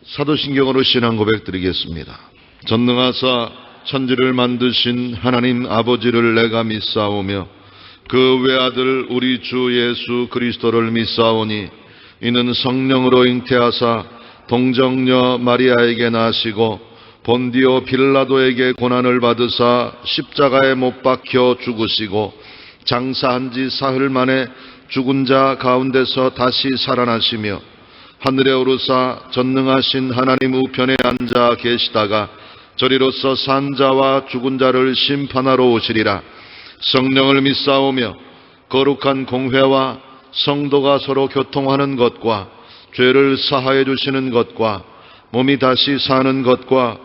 사도신경으로 신앙 고백 드리겠습니다. 전능하사 천지를 만드신 하나님 아버지를 내가 믿사오며 그 외아들 우리 주 예수 그리스도를 믿사오니 이는 성령으로 잉태하사 동정녀 마리아에게 나시고 본디오 빌라도에게 고난을 받으사 십자가에 못 박혀 죽으시고 장사한 지 사흘 만에 죽은 자 가운데서 다시 살아나시며 하늘에 오르사 전능하신 하나님 우편에 앉아 계시다가 저리로서 산 자와 죽은 자를 심판하러 오시리라. 성령을 믿사오며 거룩한 공회와 성도가 서로 교통하는 것과 죄를 사하여 주시는 것과 몸이 다시 사는 것과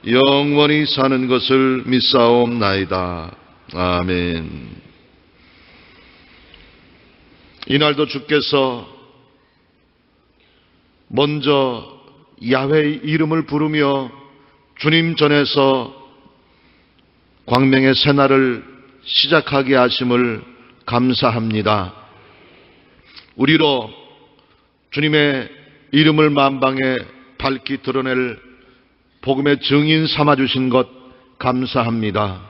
영원히 사는 것을 믿사옵나이다. 아멘. 이날도 주께서 먼저 야훼의 이름을 부르며 주님 전에서 광명의 새날을 시작하게 하심을 감사합니다. 우리로 주님의 이름을 만방에 밝히 드러낼 복음의 증인 삼아주신 것 감사합니다.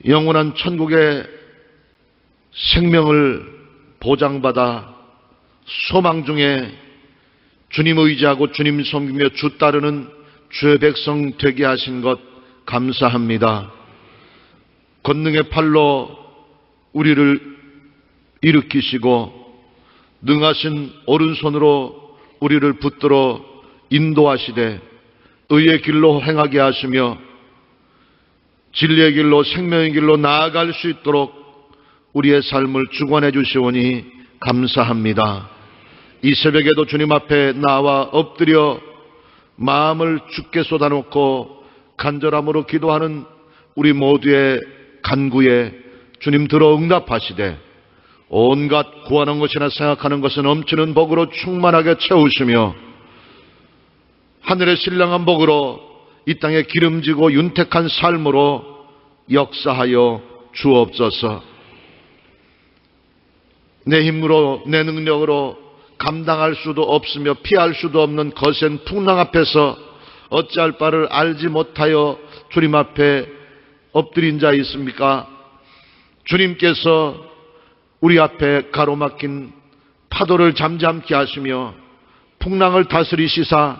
영원한 천국의 생명을 보장받아 소망 중에 주님 의지하고 주님 섬기며 주 따르는 주의 백성 되게 하신 것 감사합니다. 권능의 팔로 우리를 일으키시고 능하신 오른손으로 우리를 붙들어 인도하시되 의의 길로 행하게 하시며 진리의 길로 생명의 길로 나아갈 수 있도록 우리의 삶을 주관해 주시오니 감사합니다. 이 새벽에도 주님 앞에 나와 엎드려 마음을 주께 쏟아놓고 간절함으로 기도하는 우리 모두의 간구에 주님 들어 응답하시되 온갖 구하는 것이나 생각하는 것은 넘치는 복으로 충만하게 채우시며 하늘의 신령한 복으로 이 땅에 기름지고 윤택한 삶으로 역사하여 주옵소서. 내 힘으로 내 능력으로 감당할 수도 없으며 피할 수도 없는 거센 풍랑 앞에서 어찌할 바를 알지 못하여 주님 앞에 엎드린 자 있습니까? 주님께서 우리 앞에 가로막힌 파도를 잠잠케 하시며 풍랑을 다스리시사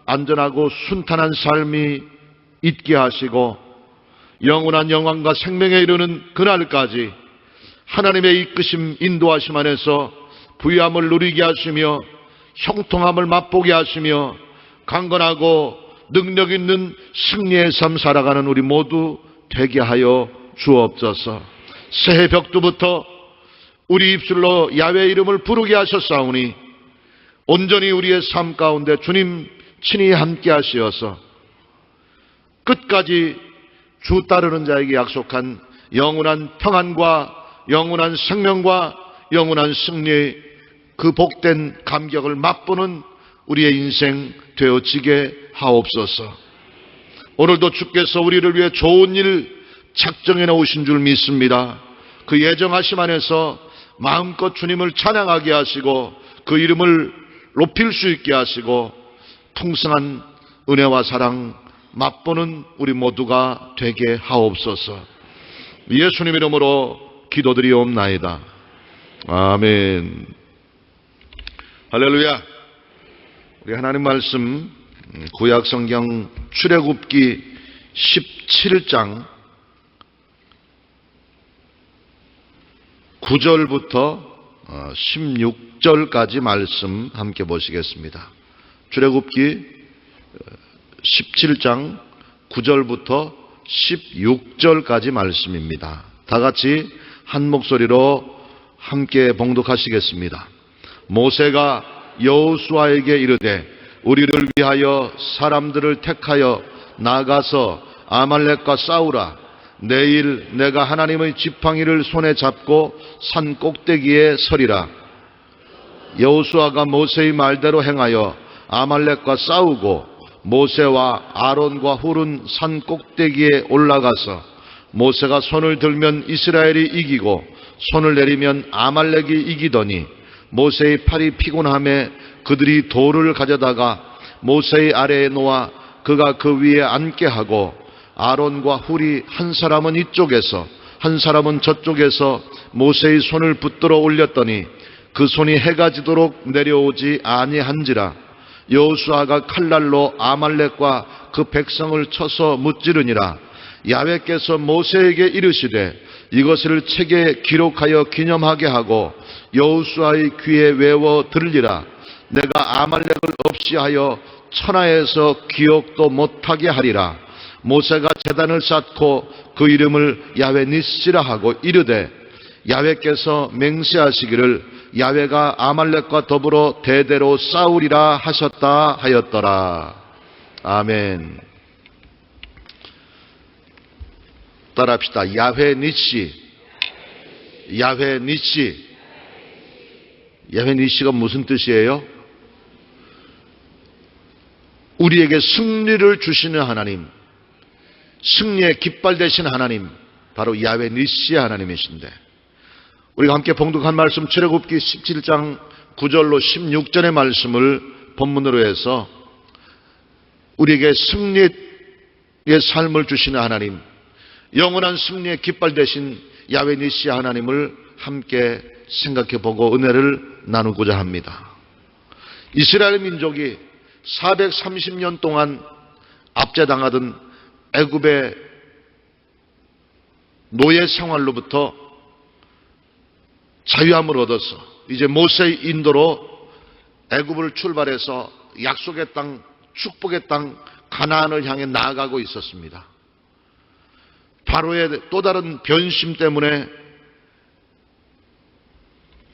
안전하고 순탄한 삶이 있게 하시고 영원한 영광과 생명에 이르는 그날까지 하나님의 이끄심 인도하심 안에서 부유함을 누리게 하시며 형통함을 맛보게 하시며 강건하고 능력 있는 승리의 삶 살아가는 우리 모두 되게 하여 주옵소서. 새해 벽두부터 우리 입술로 야훼 이름을 부르게 하셨사오니 온전히 우리의 삶 가운데 주님 친히 함께 하시어서 끝까지 주 따르는 자에게 약속한 영원한 평안과 영원한 생명과 영원한 승리의 그 복된 감격을 맛보는 우리의 인생 되어지게 하옵소서. 오늘도 주께서 우리를 위해 좋은 일 작정해 놓으신 줄 믿습니다. 그 예정하심 안에서 마음껏 주님을 찬양하게 하시고 그 이름을 높일 수 있게 하시고 풍성한 은혜와 사랑 맛보는 우리 모두가 되게 하옵소서. 예수님 이름으로 기도드리옵나이다. 아멘. 할렐루야. 우리 하나님 말씀 구약성경 출애굽기 17장 9절부터 16절까지 말씀 함께 보시겠습니다. 출애굽기 17장 9절부터 16절까지 말씀입니다. 다 같이 한 목소리로 함께 봉독하시겠습니다. 모세가 여호수아에게 이르되 우리를 위하여 사람들을 택하여 나가서 아말렉과 싸우라. 내일 내가 하나님의 지팡이를 손에 잡고 산 꼭대기에 서리라. 여호수아가 모세의 말대로 행하여 아말렉과 싸우고 모세와 아론과 훌은 산 꼭대기에 올라가서 모세가 손을 들면 이스라엘이 이기고 손을 내리면 아말렉이 이기더니 모세의 팔이 피곤함에 그들이 돌을 가져다가 모세의 아래에 놓아 그가 그 위에 앉게 하고 아론과 훌이 한 사람은 이쪽에서 한 사람은 저쪽에서 모세의 손을 붙들어 올렸더니 그 손이 해가 지도록 내려오지 아니한지라. 여호수아가 칼날로 아말렉과 그 백성을 쳐서 무찌르니라. 야훼께서 모세에게 이르시되 이것을 책에 기록하여 기념하게 하고 여호수아의 귀에 외워 들으리라. 내가 아말렉을 없이 하여 천하에서 기억도 못하게 하리라. 모세가 제단을 쌓고 그 이름을 야훼 니시라 하고 이르되 야훼께서 맹세하시기를 야훼가 아말렉과 더불어 대대로 싸우리라 하셨다 하였더라. 아멘. 따라합시다. 야훼 니시. 야훼 니시. 야훼 니시가 무슨 뜻이에요? 우리에게 승리를 주시는 하나님, 승리의 깃발 되신 하나님, 바로 야훼 니시의 하나님이신데, 우리가 함께 봉독한 말씀 출애굽기 17장 9절로 16절의 말씀을 본문으로 해서 우리에게 승리의 삶을 주시는 하나님, 영원한 승리의 깃발 되신 야훼 니시 하나님을 함께 생각해보고 은혜를 나누고자 합니다. 이스라엘 민족이 430년 동안 압제당하던 애굽의 노예 생활로부터 자유함을 얻어서 이제 모세의 인도로 애굽을 출발해서 약속의 땅, 축복의 땅 가나안을 향해 나아가고 있었습니다. 바로의 또 다른 변심 때문에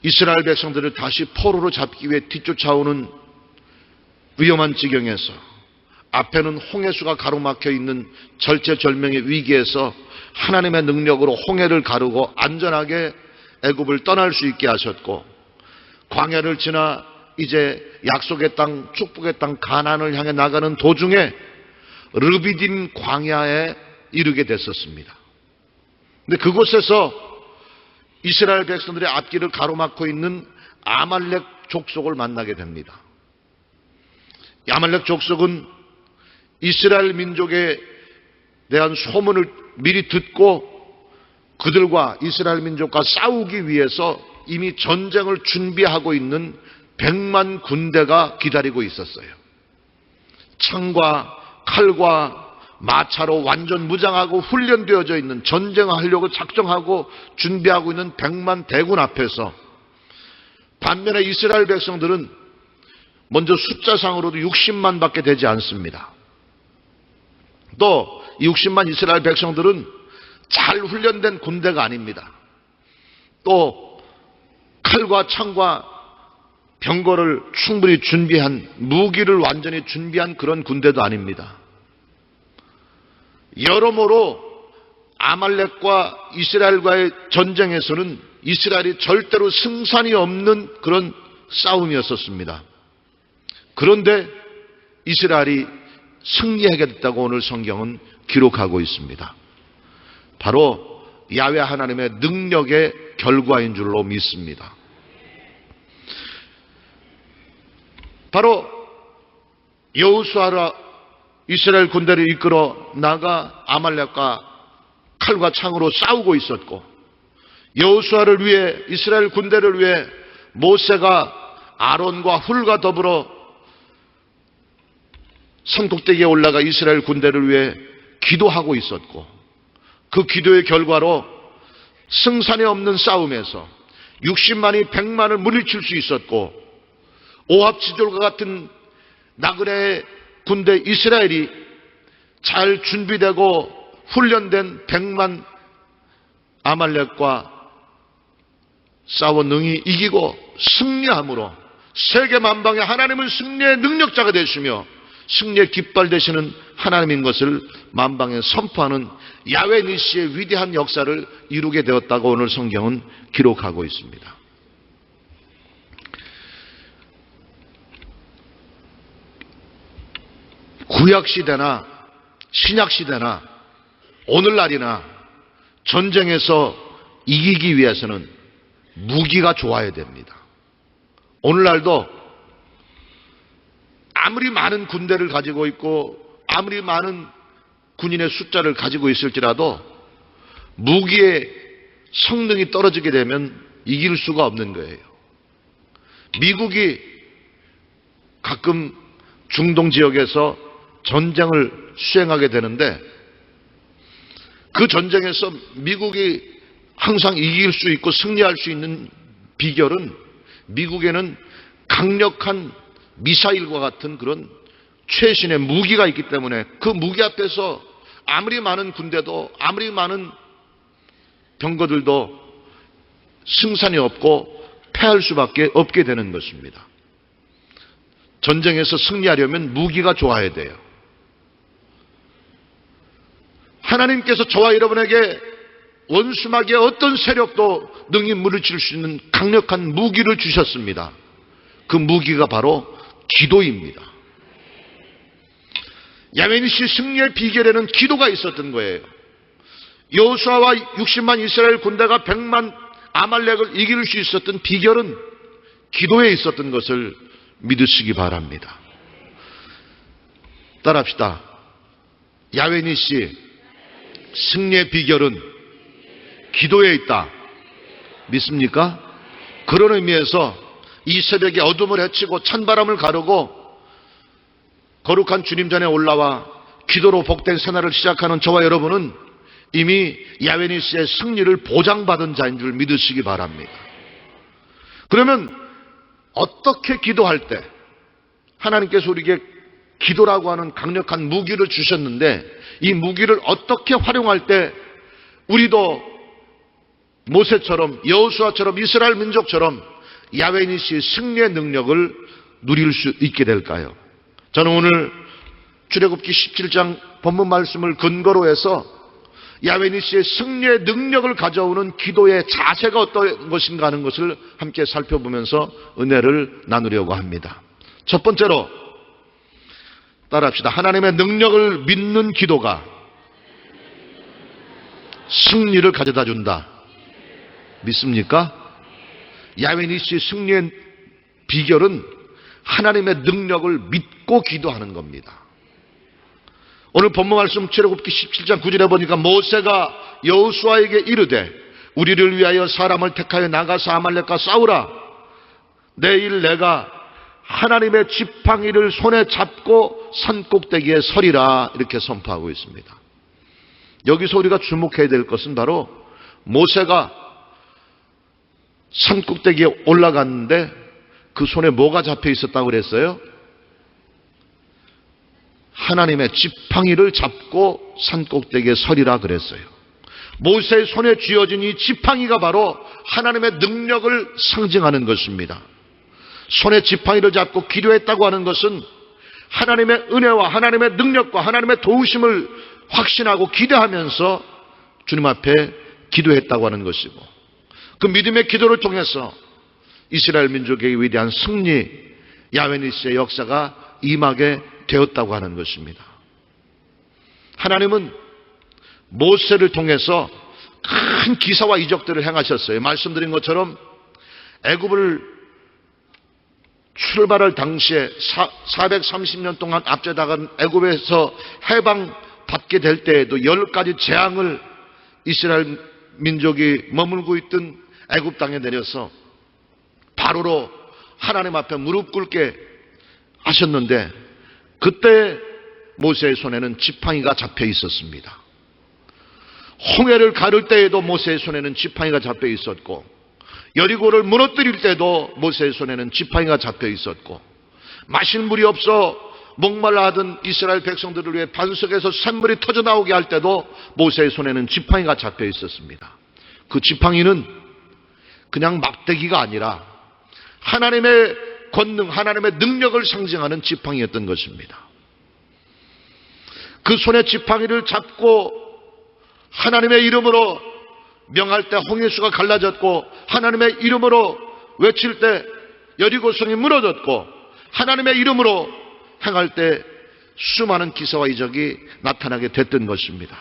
이스라엘 백성들을 다시 포로로 잡기 위해 뒤쫓아오는 위험한 지경에서 앞에는 홍해수가 가로막혀 있는 절체절명의 위기에서 하나님의 능력으로 홍해를 가르고 안전하게 애굽을 떠날 수 있게 하셨고, 광야를 지나 이제 약속의 땅, 축복의 땅 가나안을 향해 나가는 도중에 르비딤 광야에 이르게 됐었습니다. 근데 그곳에서 이스라엘 백성들의 앞길을 가로막고 있는 아말렉 족속을 만나게 됩니다. 아말렉 족속은 이스라엘 민족에 대한 소문을 미리 듣고 그들과 이스라엘 민족과 싸우기 위해서 이미 전쟁을 준비하고 있는 100만 군대가 기다리고 있었어요. 창과 칼과 마차로 완전 무장하고 훈련되어져 있는, 전쟁하려고 작정하고 준비하고 있는 100만 대군 앞에서, 반면에 이스라엘 백성들은 먼저 숫자상으로도 60만 밖에 되지 않습니다. 또 이 60만 이스라엘 백성들은 잘 훈련된 군대가 아닙니다. 또 칼과 창과 병거를 충분히 준비한, 무기를 완전히 준비한 그런 군대도 아닙니다. 여러모로 아말렉과 이스라엘과의 전쟁에서는 이스라엘이 절대로 승산이 없는 그런 싸움이었었습니다. 그런데 이스라엘이 승리하게 됐다고 오늘 성경은 기록하고 있습니다. 바로 야훼 하나님의 능력의 결과인 줄로 믿습니다. 바로 여호수아라 이스라엘 군대를 이끌어 나가 아말렉과 칼과 창으로 싸우고 있었고, 여호수아를 위해, 이스라엘 군대를 위해 모세가 아론과 훌과 더불어 산꼭대기에 올라가 이스라엘 군대를 위해 기도하고 있었고, 그 기도의 결과로 승산이 없는 싸움에서 60만이 100만을 물리칠 수 있었고, 오합지졸과 같은 나그네의 군대 이스라엘이 잘 준비되고 훈련된 100만 아말렉과 싸워 능히 이기고 승리함으로 세계 만방에 하나님은 승리의 능력자가 되시며 승리의 깃발 되시는 하나님인 것을 만방에 선포하는 야훼 니시의 위대한 역사를 이루게 되었다고 오늘 성경은 기록하고 있습니다. 구약시대나 신약시대나 오늘날이나 전쟁에서 이기기 위해서는 무기가 좋아야 됩니다. 오늘날도 아무리 많은 군대를 가지고 있고 아무리 많은 군인의 숫자를 가지고 있을지라도 무기의 성능이 떨어지게 되면 이길 수가 없는 거예요. 미국이 가끔 중동 지역에서 전쟁을 수행하게 되는데 그 전쟁에서 미국이 항상 이길 수 있고 승리할 수 있는 비결은 미국에는 강력한 미사일과 같은 그런 최신의 무기가 있기 때문에 그 무기 앞에서 아무리 많은 군대도 아무리 많은 병거들도 승산이 없고 패할 수밖에 없게 되는 것입니다. 전쟁에서 승리하려면 무기가 좋아야 돼요. 하나님께서 저와 여러분에게 원수마귀의 어떤 세력도 능히 물리칠 수 있는 강력한 무기를 주셨습니다. 그 무기가 바로 기도입니다. 야베니시 승리의 비결에는 기도가 있었던 거예요. 여호수아와 60만 이스라엘 군대가 100만 아말렉을 이길 수 있었던 비결은 기도에 있었던 것을 믿으시기 바랍니다. 따라합시다. 야베니시 승리의 비결은 기도에 있다. 믿습니까? 그런 의미에서 이 새벽에 어둠을 헤치고 찬바람을 가르고 거룩한 주님 전에 올라와 기도로 복된 생활을 시작하는 저와 여러분은 이미 야베니시의 승리를 보장받은 자인 줄 믿으시기 바랍니다. 그러면 어떻게 기도할 때 하나님께서 우리에게 기도라고 하는 강력한 무기를 주셨는데 이 무기를 어떻게 활용할 때 우리도 모세처럼 여호수아처럼 이스라엘 민족처럼 야베니시의 승리의 능력을 누릴 수 있게 될까요? 저는 오늘 출애굽기 17장 본문 말씀을 근거로 해서 야베니시의 승리의 능력을 가져오는 기도의 자세가 어떤 것인가 하는 것을 함께 살펴보면서 은혜를 나누려고 합니다. 첫 번째로 따라합시다. 하나님의 능력을 믿는 기도가 승리를 가져다 준다. 믿습니까? 야베니시의 승리의 비결은 하나님의 능력을 믿고 기도하는 겁니다. 오늘 본문 말씀 출애굽기 17장 9절에 보니까 모세가 여호수아에게 이르되 우리를 위하여 사람을 택하여 나가서 아말렉과 싸우라. 내일 내가 하나님의 지팡이를 손에 잡고 산꼭대기에 서리라. 이렇게 선포하고 있습니다. 여기서 우리가 주목해야 될 것은 바로 모세가 산꼭대기에 올라갔는데 그 손에 뭐가 잡혀 있었다고 그랬어요? 하나님의 지팡이를 잡고 산꼭대기에 서리라 그랬어요. 모세의 손에 쥐어진 이 지팡이가 바로 하나님의 능력을 상징하는 것입니다. 손에 지팡이를 잡고 기도했다고 하는 것은 하나님의 은혜와 하나님의 능력과 하나님의 도우심을 확신하고 기대하면서 주님 앞에 기도했다고 하는 것이고, 그 믿음의 기도를 통해서 이스라엘 민족의 위대한 승리, 야베니시의 역사가 임하게 되었다고 하는 것입니다. 하나님은 모세를 통해서 큰 기사와 이적들을 행하셨어요. 말씀드린 것처럼 애굽을 출발할 당시에 430년 동안 앞져나간 애굽에서 해방받게 될 때에도 10가지 재앙을 이스라엘 민족이 머물고 있던 애굽 땅에 내려서 바로로 하나님 앞에 무릎 꿇게 하셨는데 그때 모세의 손에는 지팡이가 잡혀 있었습니다. 홍해를 가를 때에도 모세의 손에는 지팡이가 잡혀 있었고, 여리고를 무너뜨릴 때도 모세의 손에는 지팡이가 잡혀 있었고, 마실 물이 없어 목말라 하던 이스라엘 백성들을 위해 반석에서 샘물이 터져나오게 할 때도 모세의 손에는 지팡이가 잡혀 있었습니다. 그 지팡이는 그냥 막대기가 아니라 하나님의 권능, 하나님의 능력을 상징하는 지팡이였던 것입니다. 그 손에 지팡이를 잡고 하나님의 이름으로 명할 때 홍해수가 갈라졌고, 하나님의 이름으로 외칠 때 여리고성이 무너졌고, 하나님의 이름으로 행할 때 수많은 기사와 이적이 나타나게 됐던 것입니다.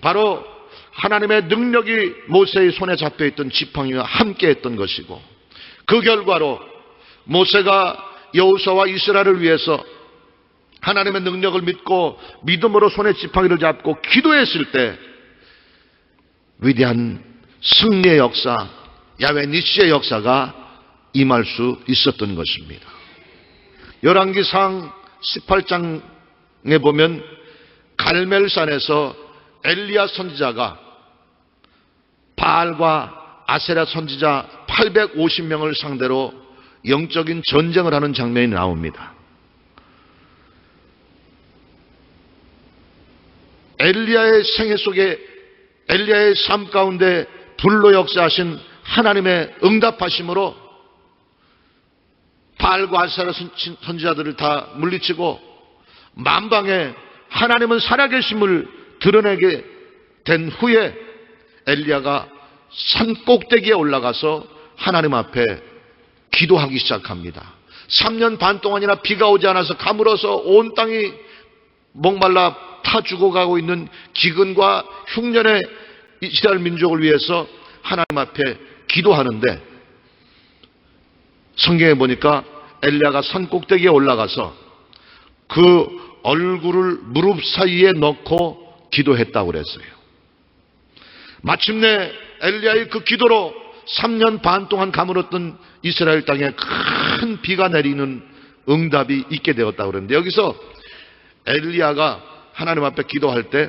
바로 하나님의 능력이 모세의 손에 잡혀있던 지팡이와 함께 했던 것이고, 그 결과로 모세가 여호수아와 이스라엘을 위해서 하나님의 능력을 믿고 믿음으로 손에 지팡이를 잡고 기도했을 때 위대한 승리의 역사, 야훼 니시의 역사가 임할 수 있었던 것입니다. 열왕기상 18장에 보면 갈멜산에서 엘리야 선지자가 바알과 아세라 선지자 850명을 상대로 영적인 전쟁을 하는 장면이 나옵니다. 엘리야의 생애 속에 엘리야의 삶 가운데 불로 역사하신 하나님의 응답하심으로 바알과 아세라 선지자들을 다 물리치고 만방에 하나님은 살아계심을 드러내게 된 후에 엘리야가 산 꼭대기에 올라가서 하나님 앞에 기도하기 시작합니다. 3년 반 동안이나 비가 오지 않아서 가물어서 온 땅이 목말라 타 죽어가고 있는 기근과 흉년의 이스라엘 민족을 위해서 하나님 앞에 기도하는데, 성경에 보니까 엘리야가 산 꼭대기에 올라가서 그 얼굴을 무릎 사이에 넣고 기도했다고 그랬어요. 마침내 엘리야의 그 기도로 3년 반 동안 가물었던 이스라엘 땅에 큰 비가 내리는 응답이 있게 되었다고 그러는데, 여기서 엘리야가 하나님 앞에 기도할 때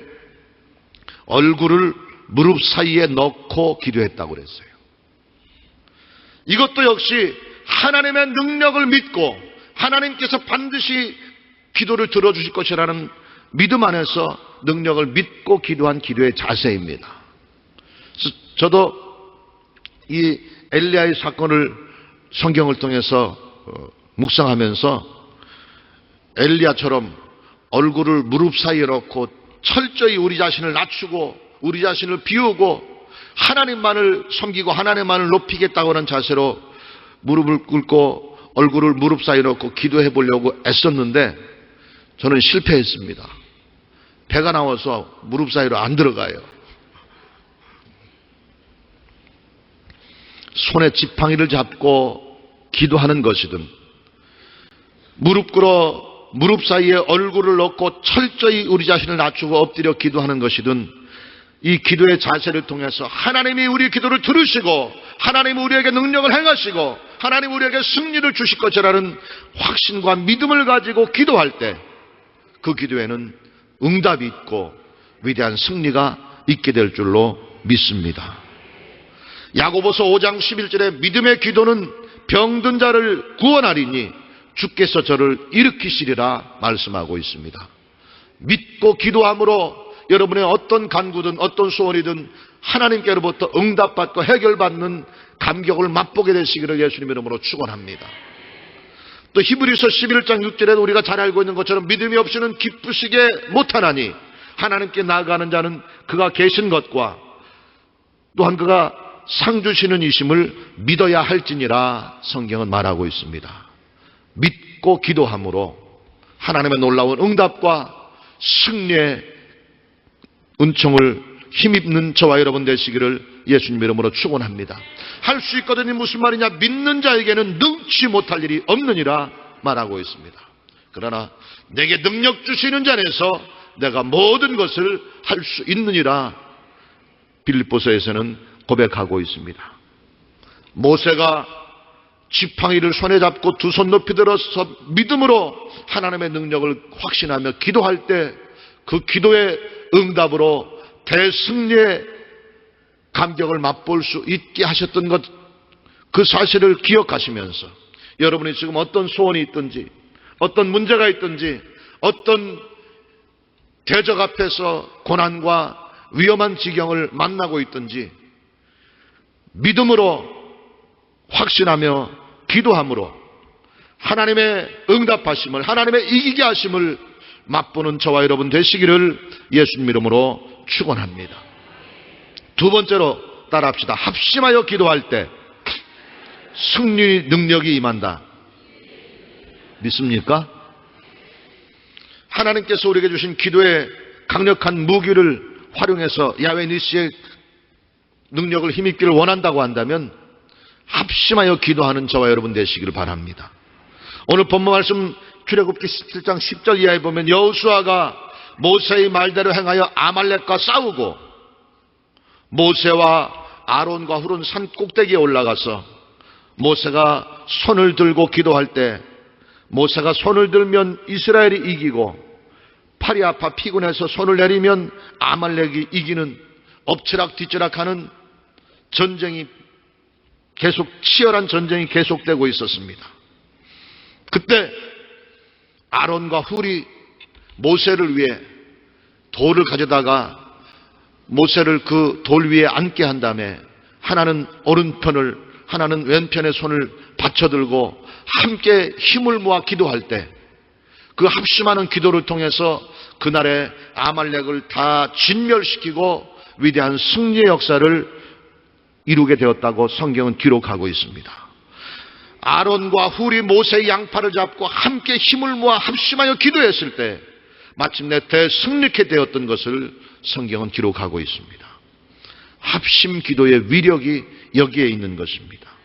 얼굴을 무릎 사이에 넣고 기도했다고 그랬어요. 이것도 역시 하나님의 능력을 믿고 하나님께서 반드시 기도를 들어주실 것이라는 믿음 안에서 능력을 믿고 기도한 기도의 자세입니다. 저도 이 엘리야의 사건을 성경을 통해서 묵상하면서 엘리야처럼 얼굴을 무릎 사이에 넣고 철저히 우리 자신을 낮추고 우리 자신을 비우고 하나님만을 섬기고 하나님만을 높이겠다고 하는 자세로 무릎을 꿇고 얼굴을 무릎 사이에 넣고 기도해 보려고 애썼는데 저는 실패했습니다. 배가 나와서 무릎 사이로 안 들어가요. 손에 지팡이를 잡고 기도하는 것이든 무릎 꿇어 무릎 사이에 얼굴을 넣고 철저히 우리 자신을 낮추고 엎드려 기도하는 것이든 이 기도의 자세를 통해서 하나님이 우리 기도를 들으시고 하나님이 우리에게 능력을 행하시고 하나님이 우리에게 승리를 주실 것이라는 확신과 믿음을 가지고 기도할 때 그 기도에는 응답이 있고 위대한 승리가 있게 될 줄로 믿습니다. 야고보서 5장 11절에 믿음의 기도는 병든 자를 구원하리니 주께서 저를 일으키시리라 말씀하고 있습니다. 믿고 기도함으로 여러분의 어떤 간구든 어떤 소원이든 하나님께로부터 응답받고 해결받는 감격을 맛보게 되시기를 예수님 이름으로 축원합니다. 또 히브리서 11장 6절에도 우리가 잘 알고 있는 것처럼 믿음이 없이는 기쁘시게 못하나니 하나님께 나아가는 자는 그가 계신 것과 또한 그가 상 주시는 이심을 믿어야 할지니라 성경은 말하고 있습니다. 믿고 기도함으로 하나님의 놀라운 응답과 승리의 은총을 힘입는 저와 여러분 되시기를 예수님 이름으로 축원합니다. 할 수 있거든요. 무슨 말이냐? 믿는 자에게는 능치 못할 일이 없느니라 말하고 있습니다. 그러나 내게 능력 주시는 자 안에서 내가 모든 것을 할 수 있느니라 빌립보서에서는 고백하고 있습니다. 모세가 지팡이를 손에 잡고 두 손 높이 들어서 믿음으로 하나님의 능력을 확신하며 기도할 때 그 기도의 응답으로 대승리의 감격을 맛볼 수 있게 하셨던 것, 그 사실을 기억하시면서 여러분이 지금 어떤 소원이 있든지 어떤 문제가 있든지 어떤 대적 앞에서 고난과 위험한 지경을 만나고 있든지 믿음으로 확신하며 기도함으로 하나님의 응답하심을 하나님의 이기게 하심을 맛보는 저와 여러분 되시기를 예수님 이름으로 축원합니다. 두 번째로 따라합시다. 합심하여 기도할 때 승리 능력이 임한다. 믿습니까? 하나님께서 우리에게 주신 기도의 강력한 무기를 활용해서 야훼 니시의 능력을 힘입기를 원한다고 한다면 합심하여 기도하는 저와 여러분 되시기를 바랍니다. 오늘 본문 말씀 출애굽기 17장 10절 이하에 보면 여호수아가 모세의 말대로 행하여 아말렉과 싸우고 모세와 아론과 훌은 산 꼭대기에 올라가서 모세가 손을 들고 기도할 때 모세가 손을 들면 이스라엘이 이기고 팔이 아파 피곤해서 손을 내리면 아말렉이 이기는 엎치락뒤치락하는 전쟁이 계속 치열한 전쟁이 계속되고 있었습니다. 그때 아론과 훌이 모세를 위해 돌을 가져다가 모세를 그 돌 위에 앉게 한 다음에 하나는 오른편을 하나는 왼편에 손을 받쳐들고 함께 힘을 모아 기도할 때 그 합심하는 기도를 통해서 그날의 아말렉을 다 진멸시키고 위대한 승리의 역사를 이루게 되었다고 성경은 기록하고 있습니다. 아론과 훌이 모세의 양팔을 잡고 함께 힘을 모아 합심하여 기도했을 때 마침내 대승리케 되었던 것을 성경은 기록하고 있습니다. 합심 기도의 위력이 여기에 있는 것입니다.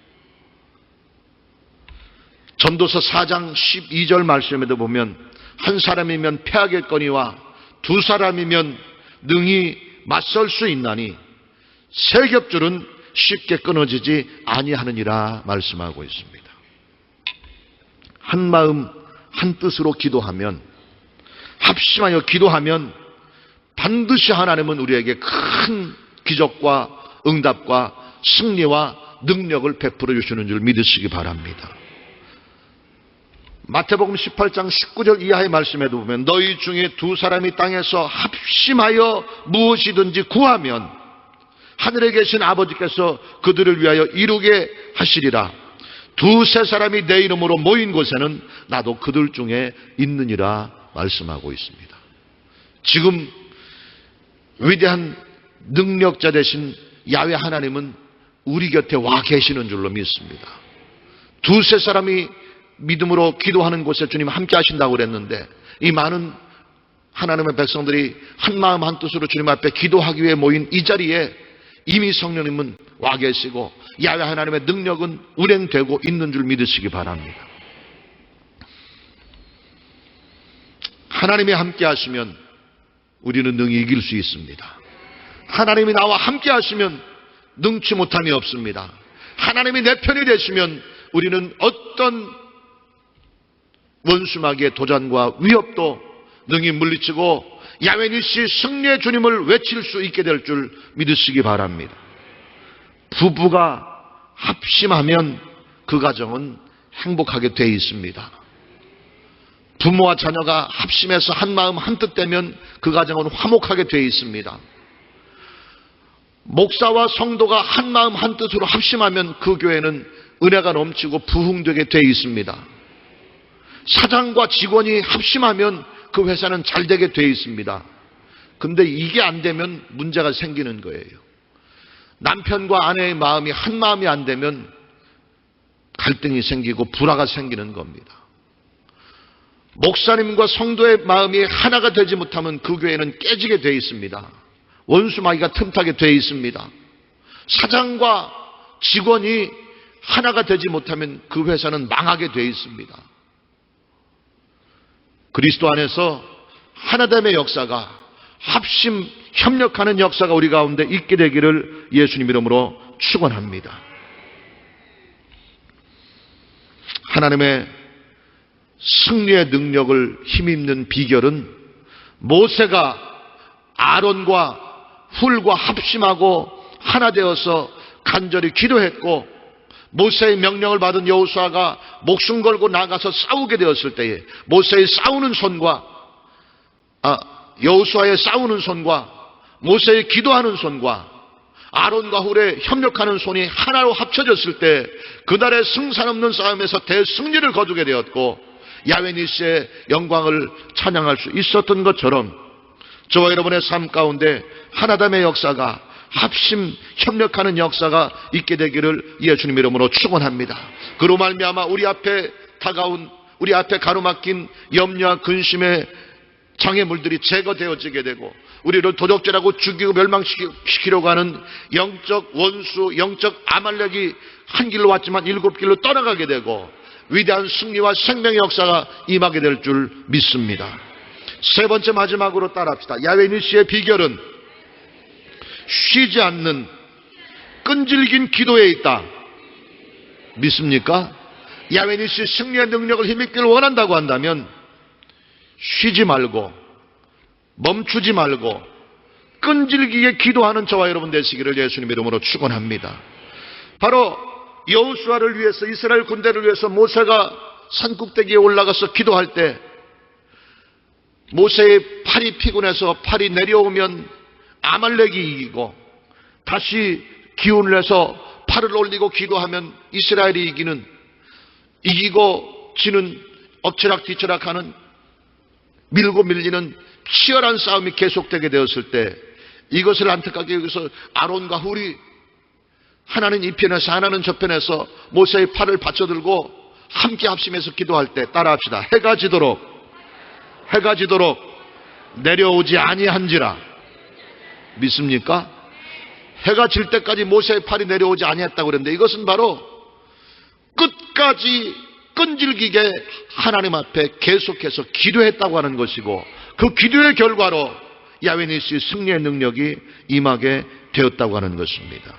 전도서 4장 12절 말씀에도 보면 한 사람이면 패하겠거니와 두 사람이면 능히 맞설 수 있나니 세 겹줄은 쉽게 끊어지지 아니하느니라 말씀하고 있습니다. 한 마음 한 뜻으로 기도하면 합심하여 기도하면 반드시 하나님은 우리에게 큰 기적과 응답과 승리와 능력을 베풀어 주시는 줄 믿으시기 바랍니다. 마태복음 18장 19절 이하의 말씀에도 보면 너희 중에 두 사람이 땅에서 합심하여 무엇이든지 구하면 하늘에 계신 아버지께서 그들을 위하여 이루게 하시리라. 두세 사람이 내 이름으로 모인 곳에는 나도 그들 중에 있느니라 말씀하고 있습니다. 지금 위대한 능력자 되신 야훼 하나님은 우리 곁에 와 계시는 줄로 믿습니다. 두세 사람이 믿음으로 기도하는 곳에 주님 함께 하신다고 그랬는데 이 많은 하나님의 백성들이 한 마음 한 뜻으로 주님 앞에 기도하기 위해 모인 이 자리에 이미 성령님은 와 계시고 야훼 하나님의 능력은 운행되고 있는 줄 믿으시기 바랍니다. 하나님이 함께 하시면 우리는 능히 이길 수 있습니다. 하나님이 나와 함께 하시면 능치 못함이 없습니다. 하나님이 내 편이 되시면 우리는 어떤 원수마귀의 도전과 위협도 능히 물리치고 야훼 니시 승리의 주님을 외칠 수 있게 될 줄 믿으시기 바랍니다. 부부가 합심하면 그 가정은 행복하게 되어 있습니다. 부모와 자녀가 합심해서 한 마음 한 뜻 되면 그 가정은 화목하게 되어 있습니다. 목사와 성도가 한 마음 한 뜻으로 합심하면 그 교회는 은혜가 넘치고 부흥되게 되어 있습니다. 사장과 직원이 합심하면 그 회사는 잘 되게 되어 있습니다. 근데 이게 안 되면 문제가 생기는 거예요. 남편과 아내의 마음이 한 마음이 안 되면 갈등이 생기고 불화가 생기는 겁니다. 목사님과 성도의 마음이 하나가 되지 못하면 그 교회는 깨지게 되어 있습니다. 원수마귀가 틈타게 되어 있습니다. 사장과 직원이 하나가 되지 못하면 그 회사는 망하게 되어 있습니다. 그리스도 안에서 하나됨의 역사가 합심 협력하는 역사가 우리 가운데 있게 되기를 예수님 이름으로 축원합니다. 하나님의 승리의 능력을 힘입는 비결은 모세가 아론과 훌과 합심하고 하나 되어서 간절히 기도했고 모세의 명령을 받은 여호수아가 목숨 걸고 나가서 싸우게 되었을 때에 모세의 싸우는 손과 여호수아의 싸우는 손과 모세의 기도하는 손과 아론과 훌의 협력하는 손이 하나로 합쳐졌을 때 그날의 승산 없는 싸움에서 대승리를 거두게 되었고 야훼 니시의 영광을 찬양할 수 있었던 것처럼 저와 여러분의 삶 가운데 하나됨의 역사가 합심 협력하는 역사가 있게 되기를 예수님 이름으로 축원합니다. 그로 말미암아 우리 앞에 다가온 우리 앞에 가로막힌 염려와 근심의 장애물들이 제거되어지게 되고 우리를 도적질하고 죽이고 멸망시키려고 하는 영적 원수 영적 아말렉이 한 길로 왔지만 일곱 길로 떠나가게 되고 위대한 승리와 생명의 역사가 임하게 될 줄 믿습니다. 세 번째 마지막으로 따라합시다. 야훼 니시의 비결은 쉬지 않는 끈질긴 기도에 있다. 믿습니까? 야훼 니시 승리의 능력을 힘입기를 원한다고 한다면 쉬지 말고 멈추지 말고 끈질기게 기도하는 저와 여러분 되시기를 예수님의 이름으로 축원합니다. 바로 여호수아를 위해서, 이스라엘 군대를 위해서 모세가 산꼭대기에 올라가서 기도할 때 모세의 팔이 피곤해서 팔이 내려오면 아말렉이 이기고, 다시 기운을 내서 팔을 올리고 기도하면 이스라엘이 이기고 지는, 엎치락뒤치락하는, 밀고 밀리는 치열한 싸움이 계속되게 되었을 때, 이것을 안타깝게 여기서 아론과 훌이 하나는 이 편에서 하나는 저 편에서 모세의 팔을 받쳐들고 함께 합심해서 기도할 때 따라합시다. 해가 지도록 내려오지 아니한지라. 믿습니까? 해가 질 때까지 모세의 팔이 내려오지 아니했다고 그랬는데, 이것은 바로 끝까지 끈질기게 하나님 앞에 계속해서 기도했다고 하는 것이고, 그 기도의 결과로 야훼 니시 승리의 능력이 임하게 되었다고 하는 것입니다.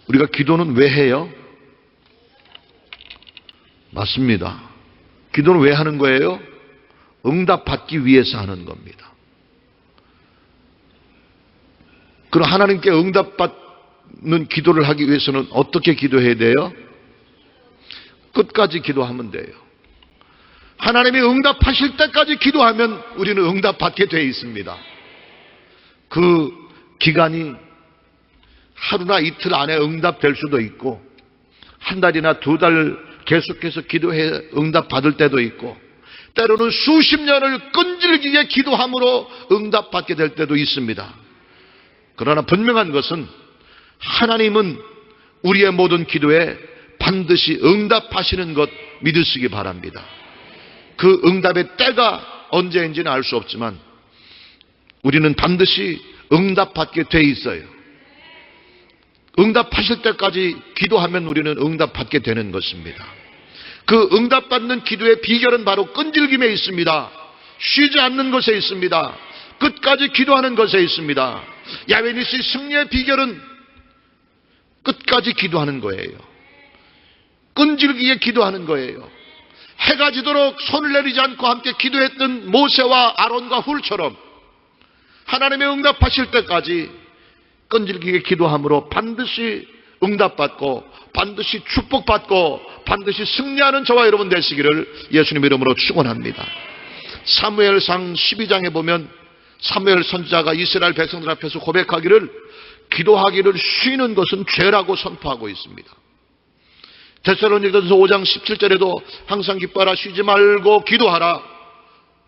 우리가 기도는 왜 해요? 맞습니다. 기도는 왜 하는 거예요? 응답받기 위해서 하는 겁니다. 그럼 하나님께 응답받는 기도를 하기 위해서는 어떻게 기도해야 돼요? 끝까지 기도하면 돼요. 하나님이 응답하실 때까지 기도하면 우리는 응답받게 되어 있습니다. 그 기간이 하루나 이틀 안에 응답될 수도 있고, 한 달이나 두 달 계속해서 기도해 응답받을 때도 있고, 때로는 수십 년을 끈질기게 기도함으로 응답받게 될 때도 있습니다. 그러나 분명한 것은 하나님은 우리의 모든 기도에 반드시 응답하시는 것 믿으시기 바랍니다. 그 응답의 때가 언제인지는 알 수 없지만 우리는 반드시 응답받게 돼 있어요. 응답하실 때까지 기도하면 우리는 응답받게 되는 것입니다. 그 응답받는 기도의 비결은 바로 끈질김에 있습니다. 쉬지 않는 것에 있습니다. 끝까지 기도하는 것에 있습니다. 야훼 니시 승리의 비결은 끝까지 기도하는 거예요. 끈질기게 기도하는 거예요. 해가 지도록 손을 내리지 않고 함께 기도했던 모세와 아론과 훌처럼 하나님의 응답하실 때까지 끈질기게 기도함으로 반드시 응답받고 반드시 축복받고 반드시 승리하는 저와 여러분 되시기를 예수님 이름으로 축원합니다. 사무엘상 12장에 보면 사무엘 선지자가 이스라엘 백성들 앞에서 고백하기를 기도하기를 쉬는 것은 죄라고 선포하고 있습니다. 데살로니가전서 5장 17절에도 항상 기뻐하라, 쉬지 말고 기도하라,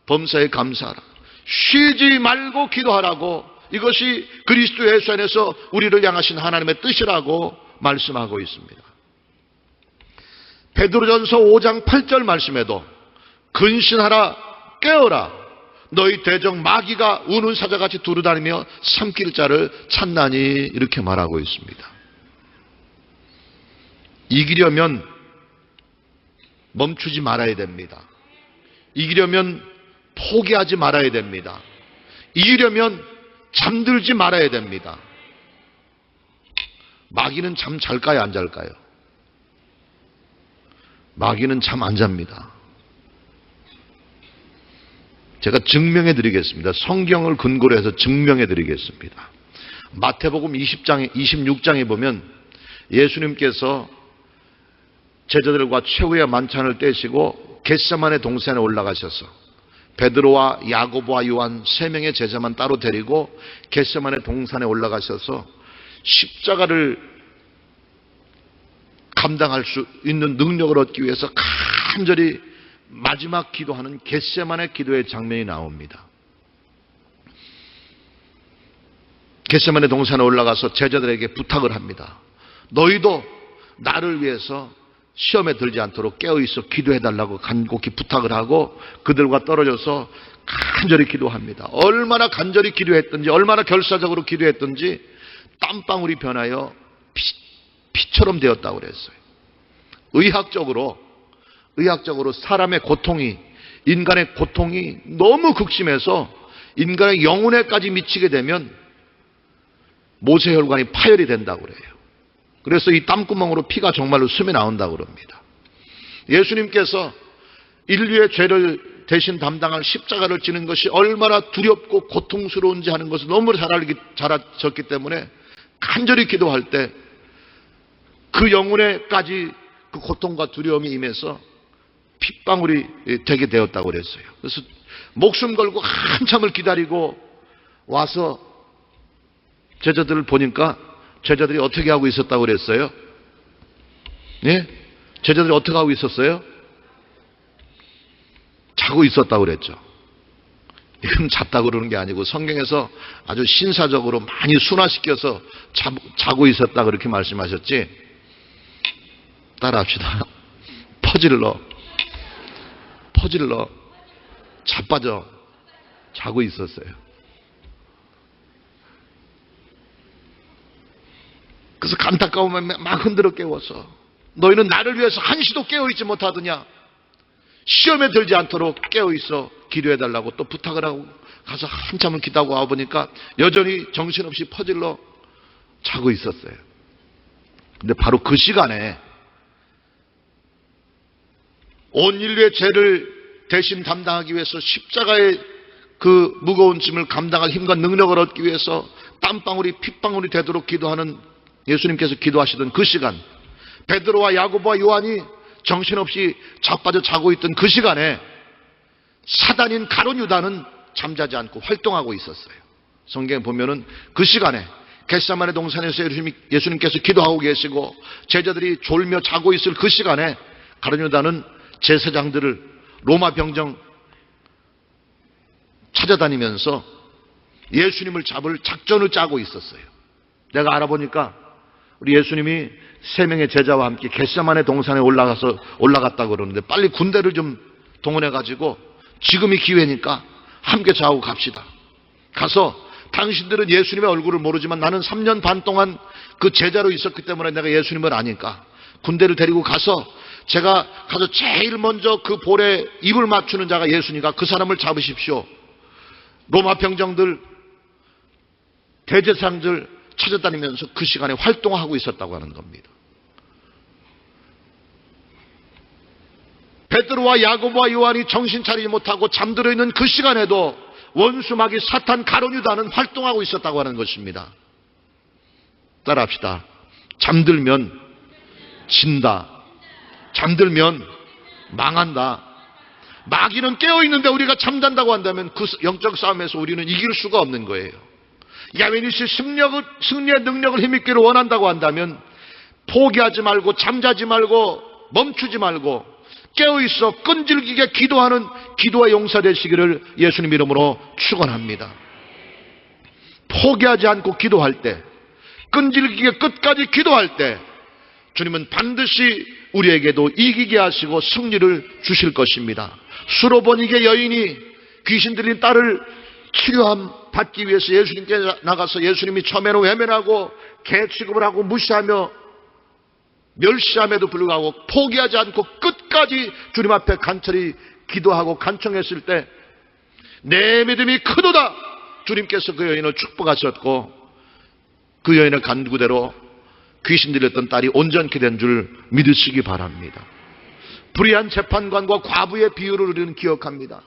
범사에 감사하라, 쉬지 말고 기도하라고, 이것이 그리스도 예수 안에서 우리를 향하신 하나님의 뜻이라고 말씀하고 있습니다. 베드로전서 5장 8절 말씀에도 근신하라, 깨어라, 너희 대적 마귀가 우는 사자같이 두루다니며 삼킬 자를 찾나니, 이렇게 말하고 있습니다. 이기려면 멈추지 말아야 됩니다. 이기려면 포기하지 말아야 됩니다. 이기려면 잠들지 말아야 됩니다. 마귀는 잠 잘까요, 안 잘까요? 마귀는 잠 안 잡니다. 제가 증명해 드리겠습니다. 성경을 근거로 해서 증명해 드리겠습니다. 마태복음 26장에 보면 예수님께서 제자들과 최후의 만찬을 떼시고 겟세마네 동산에 올라가셔서 베드로와 야고보와 요한 3명의 제자만 따로 데리고 겟세마네 동산에 올라가셔서 십자가를 감당할 수 있는 능력을 얻기 위해서 간절히 마지막 기도하는 겟세마네 기도의 장면이 나옵니다. 겟세마네 동산에 올라가서 제자들에게 부탁을 합니다. 너희도 나를 위해서 시험에 들지 않도록 깨어있어 기도해달라고 간곡히 부탁을 하고 그들과 떨어져서 간절히 기도합니다. 얼마나 간절히 기도했든지, 얼마나 결사적으로 기도했든지 땀방울이 변하여 피처럼 되었다고 그랬어요. 의학적으로 사람의 고통이, 인간의 고통이 너무 극심해서 인간의 영혼에까지 미치게 되면 모세혈관이 파열이 된다고 그래요. 그래서 이 땀구멍으로 피가 정말로 숨이 나온다고 그럽니다. 예수님께서 인류의 죄를 대신 담당할 십자가를 지는 것이 얼마나 두렵고 고통스러운지 하는 것을 너무 잘 아셨기 때문에 간절히 기도할 때 그 영혼에까지 그 고통과 두려움이 임해서 핏방울이 되게 되었다고 그랬어요. 그래서 목숨 걸고 한참을 기다리고 와서 제자들을 보니까 제자들이 어떻게 하고 있었다고 그랬어요? 예? 제자들이 어떻게 하고 있었어요? 자고 있었다고 그랬죠. 이건 잤다고 그러는 게 아니고 성경에서 아주 신사적으로 많이 순화시켜서 자고 있었다 그렇게 말씀하셨지. 따라합시다. 퍼질러 자빠져 자고 있었어요. 그래서 안타까우면 막 흔들어 깨워서 너희는 나를 위해서 한시도 깨어있지 못하더냐, 시험에 들지 않도록 깨어있어 기도해달라고 또 부탁을 하고 가서 한참을 기다고 와보니까 여전히 정신없이 퍼질러 자고 있었어요. 근데 바로 그 시간에 온 인류의 죄를 대신 담당하기 위해서 십자가의 그 무거운 짐을 감당할 힘과 능력을 얻기 위해서 땀방울이 핏방울이 되도록 기도하는 예수님께서 기도하시던 그 시간, 베드로와 야고보와 요한이 정신없이 자빠져 자고 있던 그 시간에 사단인 가룟 유다는 잠자지 않고 활동하고 있었어요. 성경에 보면은 그 시간에 겟세마네 동산에서 예수님께서 기도하고 계시고 제자들이 졸며 자고 있을 그 시간에 가룟 유다는 제사장들을 로마 병정 찾아다니면서 예수님을 잡을 작전을 짜고 있었어요. 내가 알아보니까 우리 예수님이 3명의 제자와 함께 겟세마네 동산에 올라갔다고 그러는데 빨리 군대를 좀 동원해가지고 지금이 기회니까 함께 좌우 갑시다. 가서 당신들은 예수님의 얼굴을 모르지만 나는 3년 반 동안 그 제자로 있었기 때문에 내가 예수님을 아니까 군대를 데리고 가서 제가 가서 제일 먼저 그 볼에 입을 맞추는 자가 예수니까 그 사람을 잡으십시오. 로마 병정들, 대제사장들 찾아다니면서 그 시간에 활동하고 있었다고 하는 겁니다. 베드로와 야고보와 요한이 정신 차리지 못하고 잠들어 있는 그 시간에도 원수마귀 사탄 가룟 유다는 활동하고 있었다고 하는 것입니다. 따라합시다. 잠들면 진다. 잠들면 망한다. 마귀는 깨어있는데 우리가 잠잔다고 한다면 그 영적 싸움에서 우리는 이길 수가 없는 거예요. 야훼니시 승리의 능력을 힘입기를 원한다고 한다면 포기하지 말고 잠자지 말고 멈추지 말고 깨어있어 끈질기게 기도하는 기도의 용사 되시기를 예수님 이름으로 축원합니다. 포기하지 않고 기도할 때, 끈질기게 끝까지 기도할 때 주님은 반드시 우리에게도 이기게 하시고 승리를 주실 것입니다. 수로보니게 여인이 귀신 들린 딸을 치료함 받기 위해서 예수님께 나가서 예수님이 처음에는 외면하고 개 취급을 하고 무시하며 멸시함에도 불구하고 포기하지 않고 끝까지 주님 앞에 간절히 기도하고 간청했을 때 내 믿음이 크도다. 주님께서 그 여인을 축복하셨고 그 여인의 간구대로 귀신 들렸던 딸이 온전케 된 줄 믿으시기 바랍니다. 불의한 재판관과 과부의 비유를 우리는 기억합니다.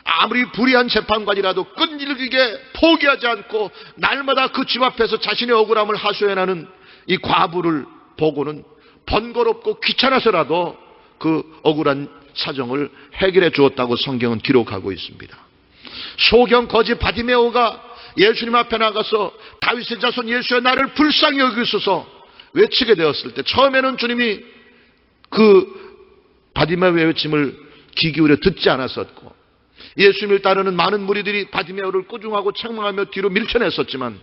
아무리 불의한 재판관이라도 끈질기게 포기하지 않고 날마다 그 집 앞에서 자신의 억울함을 하소연하는 이 과부를 보고는 번거롭고 귀찮아서라도 그 억울한 사정을 해결해 주었다고 성경은 기록하고 있습니다. 소경 거지 바디메오가 예수님 앞에 나가서 다윗의 자손 예수여 나를 불쌍히 여기소서 외치게 되었을 때 처음에는 주님이 그 바디메오의 외침을 귀 기울여 듣지 않았었고 예수님을 따르는 많은 무리들이 바디메오를 꾸중하고 책망하며 뒤로 밀쳐냈었지만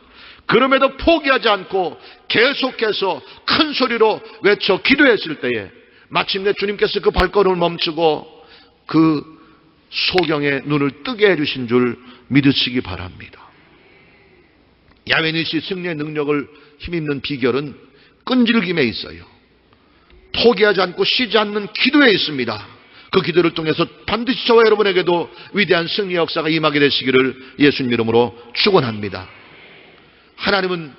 그럼에도 포기하지 않고 계속해서 큰 소리로 외쳐 기도했을 때에 마침내 주님께서 그 발걸음을 멈추고 그 소경의 눈을 뜨게 해주신 줄 믿으시기 바랍니다. 야훼니시 승리의 능력을 힘입는 비결은 끈질김에 있어요. 포기하지 않고 쉬지 않는 기도에 있습니다. 그 기도를 통해서 반드시 저와 여러분에게도 위대한 승리 역사가 임하게 되시기를 예수님 이름으로 축원합니다. 하나님은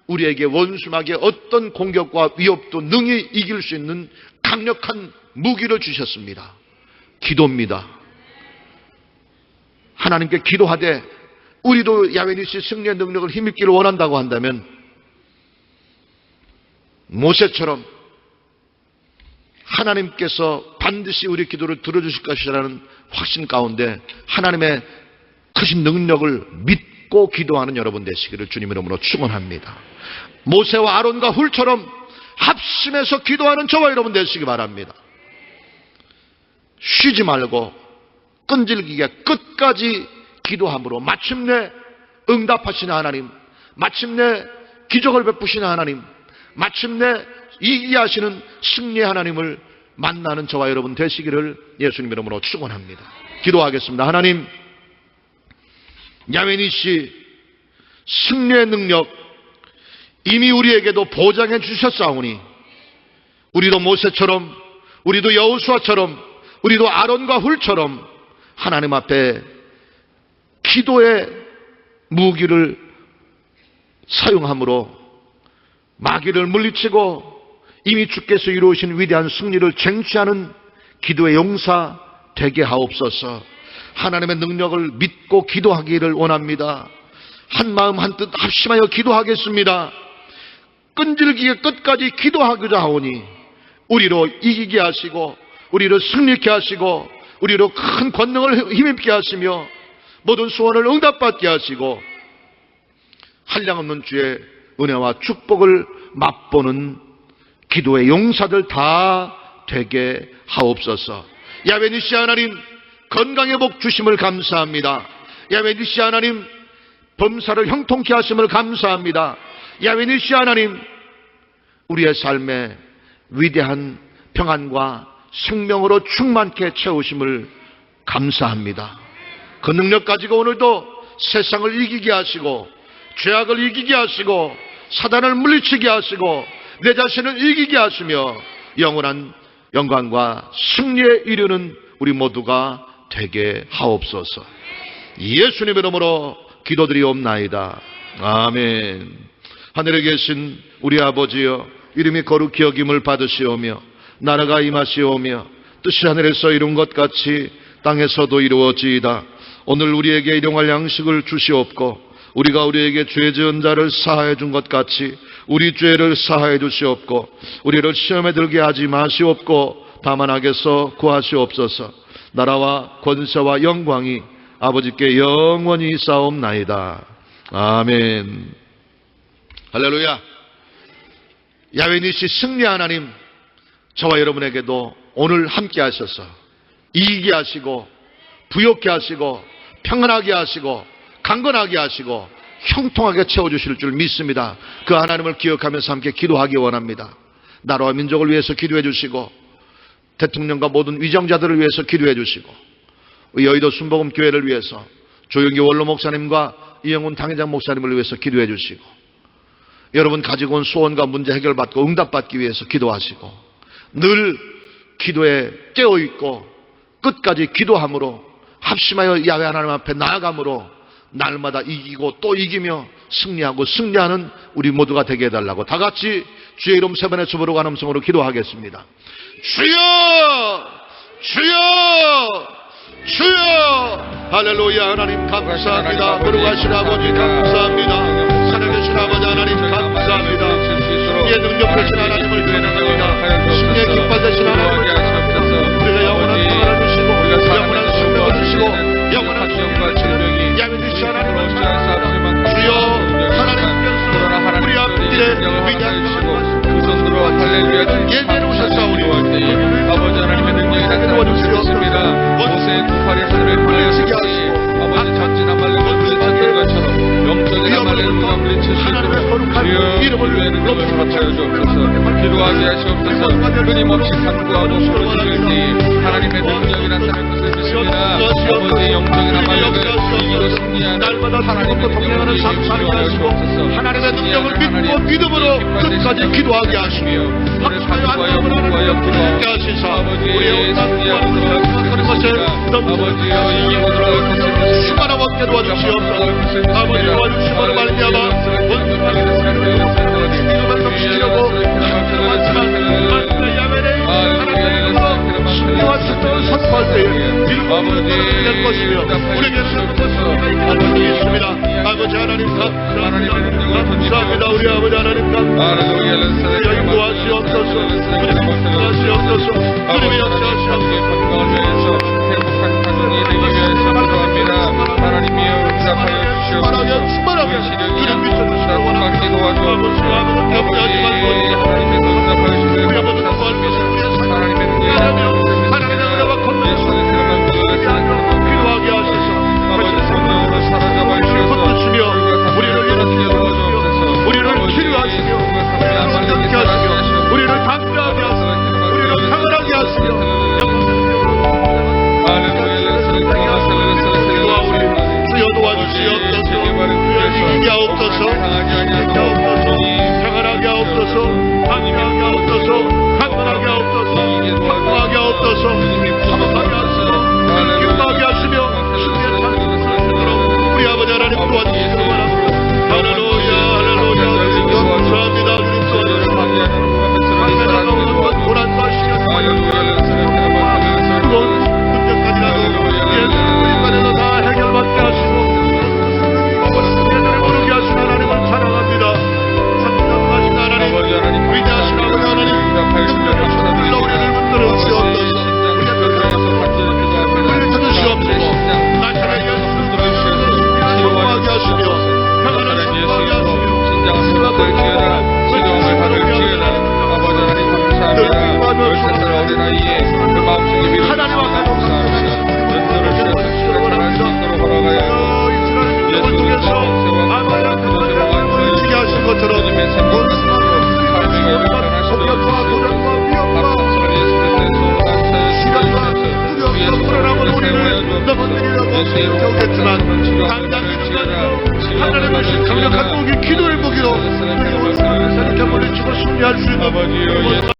우리에게 원수막의 어떤 공격과 위협도 능히 이길 수 있는 강력한 무기를 주셨습니다. 기도입니다. 하나님께 기도하되 우리도 야훼니시 승리의 능력을 힘입기를 원한다고 한다면 모세처럼 하나님께서 반드시 우리 기도를 들어주실 것이라는 확신 가운데 하나님의 크신 능력을 믿고 기도하는 여러분 되시기를 주님 이름으로 축원합니다. 모세와 아론과 훌처럼 합심해서 기도하는 저와 여러분 되시기 바랍니다. 쉬지 말고 끈질기게 끝까지 기도함으로 마침내 응답하시는 하나님, 마침내 기적을 베푸시는 하나님, 마침내 이기게 하시는 승리의 하나님을 만나는 저와 여러분 되시기를 예수님 이름으로 축원합니다. 기도하겠습니다. 하나님, 야훼니시 승리의 능력 이미 우리에게도 보장해 주셨사오니 우리도 모세처럼, 우리도 여호수아처럼, 우리도 아론과 훌처럼 하나님 앞에 기도의 무기를 사용함으로 마귀를 물리치고 이미 주께서 이루으신 위대한 승리를 쟁취하는 기도의 용사 되게 하옵소서. 하나님의 능력을 믿고 기도하기를 원합니다. 한마음 한뜻 합심하여 기도하겠습니다. 끈질기게 끝까지 기도하고자 하오니 우리로 이기게 하시고 우리로 승리케 하시고 우리로 큰 권능을 힘입게 하시며 모든 소원을 응답받게 하시고 한량없는 주의 은혜와 축복을 맛보는 기도의 용사들 다 되게 하옵소서. 야훼니시 하나님, 건강의 복 주심을 감사합니다. 야훼니시 하나님, 범사를 형통케 하심을 감사합니다. 야훼니시 하나님, 우리의 삶에 위대한 평안과 생명으로 충만케 채우심을 감사합니다. 그 능력 가지고 오늘도 세상을 이기게 하시고 죄악을 이기게 하시고 사단을 물리치게 하시고 내 자신을 이기게 하시며 영원한 영광과 승리에 이르는 우리 모두가 되게 하옵소서. 예수님 이름으로 기도드리옵나이다. 아멘. 하늘에 계신 우리 아버지여, 이름이 거룩히 여김을 받으시오며 나라가 임하시오며 뜻이 하늘에서 이룬 것 같이 땅에서도 이루어지이다. 오늘 우리에게 일용할 양식을 주시옵고 우리가 우리에게 죄 지은 자를 사하여 준 것 같이 우리 죄를 사하여 주시옵고 우리를 시험에 들게 하지 마시옵고 다만 악에서 구하시옵소서. 나라와 권세와 영광이 아버지께 영원히 있사옵나이다. 아멘. 할렐루야. 야훼니시 승리 하나님, 저와 여러분에게도 오늘 함께 하셔서 이기게 하시고 부욕케 하시고 평안하게 하시고 강건하게 하시고 형통하게 채워주실 줄 믿습니다. 그 하나님을 기억하면서 함께 기도하기 원합니다. 나라와 민족을 위해서 기도해 주시고 대통령과 모든 위정자들을 위해서 기도해 주시고 여의도 순복음교회를 위해서 조영기 원로 목사님과 이영훈 당회장 목사님을 위해서 기도해 주시고 여러분 가지고 온 소원과 문제 해결받고 응답받기 위해서 기도하시고 늘 기도에 깨어있고 끝까지 기도함으로 합심하여 야훼 하나님 앞에 나아감으로 날마다 이기고 또 이기며 승리하고 승리하는 우리 모두가 되게 해달라고 다 같이 주의 이름 세 번의 주보로 가는 음성으로 기도하겠습니다. 주여! 주여! 주여! 할렐루야. 하나님 감사합니다. 거룩하신 아버지 감사합니다. 하늘 계신 아버지 하나님 감사합니다. 승리의 능력 되신 하나님을 기도합니다. 승리의 깃발 되신 하나님을 기도합니다. 우리가 영원한 평안을 주시고 영원한 생명을 주시고 영원한 생명과 질병이 야훼니시 하나님을 찬양합니다. 주여 하나님께서 우리 앞길에 위대한 그 손으로 할렐루야 예배를 오셨사오니 아버지 하나님의 능력이 나타나고 있습니다. 모세의 두 팔이 하늘을 불러시기 아버지 전진 아말렉을 물리쳤던 것처럼 영적인 아말렉을 물리칠 수 있도록 주여 인류의 능력을 허락하여 주옵소서. 기도하게 하시옵소서. 끊임없이 간구하고 소리지를 때에 하나님의 능력이 나타날 것을 믿습니다. 아버지 영적인 아말렉을 이기고 승리하는 날마다 주님과 동행하는 삶 살게 하시고 하나님의 능력을 믿고 믿음으로 끝까지 기도하게 하시며 박수하여 하나님을 하나님께 하시사 우리의 온갖 구원을 생각하는 것에 넘치는 수많은 얻게 도와주시옵소서. 아버지 도와주시므로 말미암아 원수를 넘치려고 하나님의 야매를 하나님으로 신뢰와 축복을 선포할 때에 일곱을 될 것이며 우리에게는 그것이 있습니다. 아버지 하나님 감사합니다. 우리 아버지 하나님 감사합니다. 우리가 인도하시옵소서. 우리가 인도하시옵소서. 우리가 역사하시옵소서. 행복한 가정이 되기 위해서 기도합니다. 하나님이여 응답하여 주시옵소서. 주님 믿어주시고 원하게 도와주옵소서. 아버지 하나님께서 응답하여 주시고 감사합니다. 하나님의 은혜와 예수의 사랑을 기도하게 하소서. 아버지 성령으로 사랑하여 주시옵소서. 우리를 도와주옵소서. 우리를 치료하시며 성장케 하시며 우리를 담대하게 하시며 우리를 강건하게 하시며 주여 도와주시옵소서. 주여 이기게 하옵소서. 평안하게 하옵소서. 강하게 하옵소서. 강건하게 하옵소서. 확고하게 하옵소서. 화목하게 하시며 기뻐하게 하시며 신의 찬송으로 우리 아버지 하나님 도와주시기 바랍니다. 할렐루야 할렐루야. 감사합니다. 주님 도와주시옵소서. 하나님 없는 것 고난과 시간 뜨거운 문제까지라도 예수님께서 다 해결받게 하시고 우리를 모르게 하신 하나님을 사랑합니다. 상상하신 하나님, 위대하신 아버지 하나님, 능력하신 불러 우리를 붙들어 주시옵소서. 우리를 찾으시옵소서. 나시는 예수를 선포하게 하시며 평안을 선포하게 하시며 진정한 지도움을 받을지어다. 아버지 하나님 감사합니다. 13살 어린 아이의 그 마음속에 미루는 하나님과 감사합니다. 연도를 주셔서 잘할 수 있도록 걸어가야 하고 예수를 통해서 아마야 그들을 지게 하신 것처럼 주님의 생각을 삶의 여를 변하시도록 주시옵소서. 앞선 예수님께서 감사해 주시옵소서. 두려움과 불안함을 우리를 넘어뜨리려고 겨우겠지만 하나님의 신 강력한 무기 기도의 무기로 이렇게 물리치고 승리할 수 있는 아버지여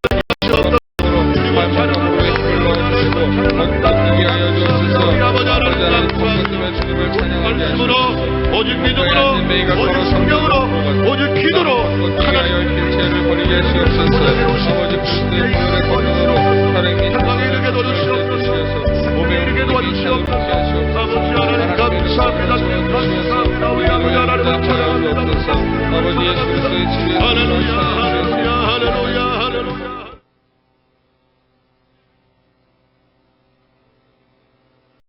말씀으로 오직 믿음으로 오직 성경으로 오직 기도로 하나님의 길체를 버리게 하시옵소서. 아버지 그리스도의 눈의 권능으로 한강에 이르게 도와주시옵소서. 몸에 이르게 도와주시옵소서. 아버지 하나님 감사합니다. 감사합니다. 우리 아버지 하나님을 찬양합니다. 아버지 예수 그리스도의 진리의